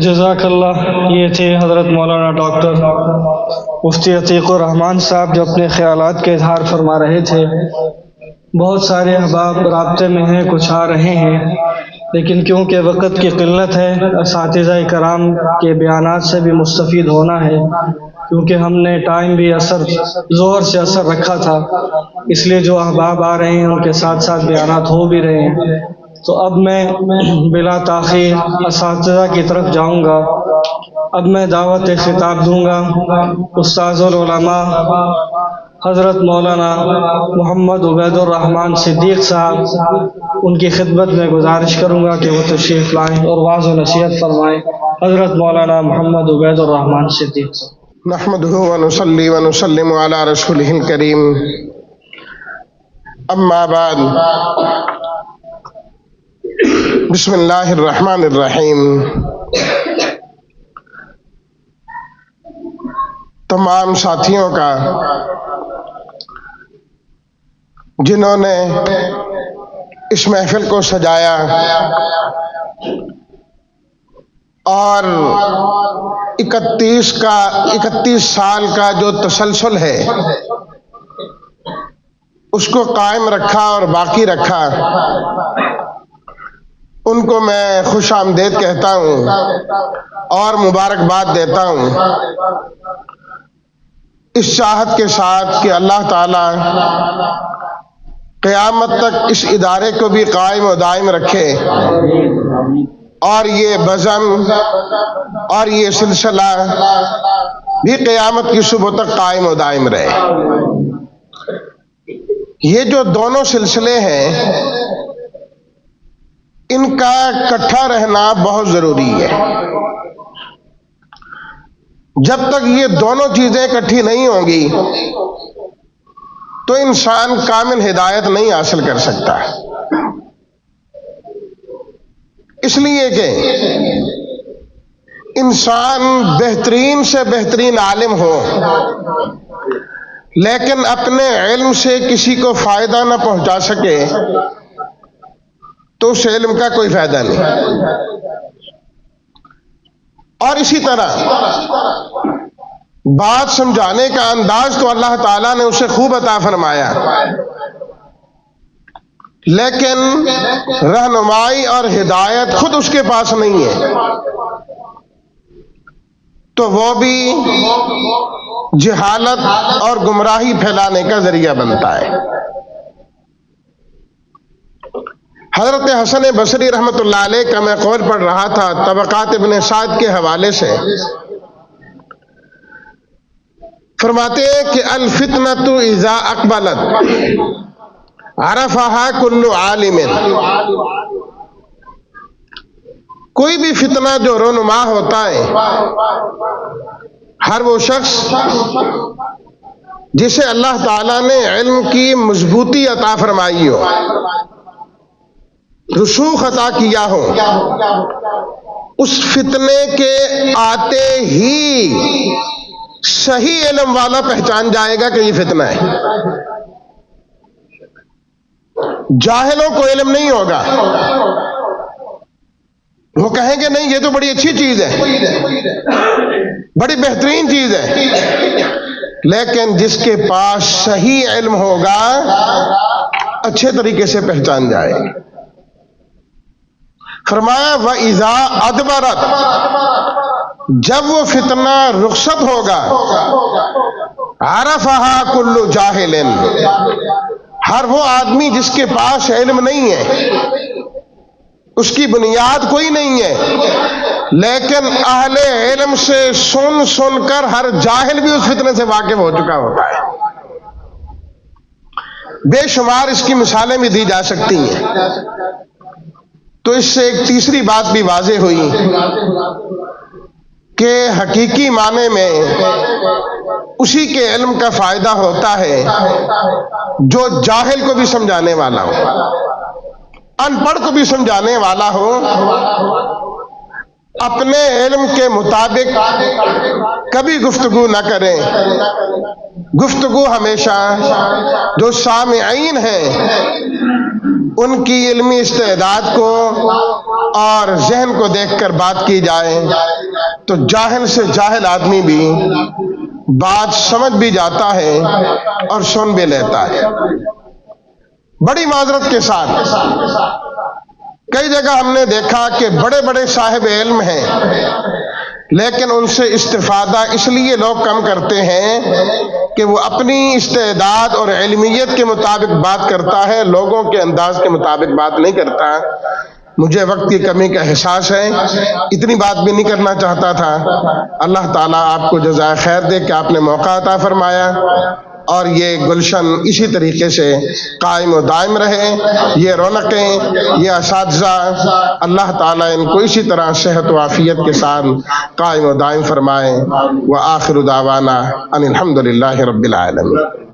جزاک اللہ. یہ تھے حضرت مولانا ڈاکٹر مفتی عتیق الرحمان صاحب جو اپنے خیالات کے اظہار فرما رہے تھے. بہت سارے احباب رابطے میں ہیں، کچھ آ رہے ہیں، لیکن کیونکہ وقت کی قلت ہے، اساتذہ کرام کے بیانات سے بھی مستفید ہونا ہے، کیونکہ ہم نے ٹائم بھی ظہر سے اثر رکھا تھا، اس لیے جو احباب آ رہے ہیں ان کے ساتھ ساتھ بیانات ہو بھی رہے ہیں. تو اب میں بلا تاخیر اساتذہ کی طرف جاؤں گا. اب میں دعوت خطاب دوں گا استاذ العلماء حضرت مولانا محمد عبید الرحمان صدیق صاحب. ان کی خدمت میں گزارش کروں گا کہ وہ تشریف لائیں اور واعظ و نصیحت فرمائیں. حضرت مولانا محمد عبید الرحمان صدیق صاحب. نحمده ونصلي ونسلم على رسوله الكريم. اما بعد، بسم اللہ الرحمن الرحیم. تمام ساتھیوں کا جنہوں نے اس محفل کو سجایا اور 31 سال کا جو تسلسل ہے اس کو قائم رکھا اور باقی رکھا، ان کو میں خوش آمدید کہتا ہوں اور مبارکباد دیتا ہوں، اس چاہت کے ساتھ کہ اللہ تعالی قیامت تک اس ادارے کو بھی قائم و دائم رکھے اور یہ بزم اور یہ سلسلہ بھی قیامت کی صبح تک قائم و دائم رہے. یہ جو دونوں سلسلے ہیں ان کا اکٹھا رہنا بہت ضروری ہے. جب تک یہ دونوں چیزیں اکٹھی نہیں ہوں گی تو انسان کامل ہدایت نہیں حاصل کر سکتا. اس لیے کہ انسان بہترین سے بہترین عالم ہو لیکن اپنے علم سے کسی کو فائدہ نہ پہنچا سکے تو اس علم کا کوئی فائدہ نہیں. اور اسی طرح بات سمجھانے کا انداز تو اللہ تعالیٰ نے اسے خوب عطا فرمایا، لیکن رہنمائی اور ہدایت خود اس کے پاس نہیں ہے تو وہ بھی جہالت اور گمراہی پھیلانے کا ذریعہ بنتا ہے. حضرت حسن بصری رحمۃ اللہ علیہ کا میں قول پڑھ رہا تھا طبقات ابن سعد کے حوالے سے. فرماتے ہیں کہ الفتنۃ اذا اقبلت عرفها کل عالم. کوئی بھی فتنہ جو رونما ہوتا ہے، ہر وہ شخص جسے اللہ تعالیٰ نے علم کی مضبوطی عطا فرمائی ہو، رسوخ عطا کیا ہو، اس فتنے کے آتے ہی صحیح علم والا پہچان جائے گا کہ یہ فتنہ ہے. جاہلوں کو علم نہیں ہوگا، وہ کہیں گے نہیں یہ تو بڑی اچھی چیز ہے، بڑی بہترین چیز ہے، لیکن جس کے پاس صحیح علم ہوگا اچھے طریقے سے پہچان جائے. فرمایا وَإِذَا أَدْبَرَتْ، جب وہ فتنہ رخصت ہوگا، عَرَفَهَا كُلُّ جَاهِلٍ، ہر وہ آدمی جس کے پاس علم نہیں ہے، اس کی بنیاد کوئی نہیں ہے، لیکن اہل علم سے سن سن کر ہر جاہل بھی اس فتنے سے واقف ہو چکا ہوتا ہے. بے شمار اس کی مثالیں بھی دی جا سکتی ہیں. تو اس سے ایک تیسری بات بھی واضح ہوئی کہ حقیقی معنی میں اسی کے علم کا فائدہ ہوتا ہے جو جاہل کو بھی سمجھانے والا ہو، ان پڑھ کو بھی سمجھانے والا ہو. اپنے علم کے مطابق کبھی گفتگو نہ کریں. گفتگو ہمیشہ جو سامعین ہیں ان کی علمی استعداد کو اور ذہن کو دیکھ کر بات کی جائے تو جاہل سے جاہل آدمی بھی بات سمجھ بھی جاتا ہے اور سن بھی لیتا ہے. بڑی معذرت کے ساتھ کئی جگہ ہم نے دیکھا کہ بڑے بڑے صاحب علم ہیں لیکن ان سے استفادہ اس لیے لوگ کم کرتے ہیں کہ وہ اپنی استعداد اور علمیت کے مطابق بات کرتا ہے، لوگوں کے انداز کے مطابق بات نہیں کرتا. مجھے وقت کی کمی کا احساس ہے، اتنی بات بھی نہیں کرنا چاہتا تھا. اللہ تعالیٰ آپ کو جزائے خیر دے کہ آپ نے موقع عطا فرمایا اور یہ گلشن اسی طریقے سے قائم و دائم رہے. یہ رونقیں، یہ اساتذہ، اللہ تعالیٰ ان کو اسی طرح صحت و عافیت کے ساتھ قائم و دائم فرمائے. وآخر دعوانا ان الحمد للہ رب العالمین.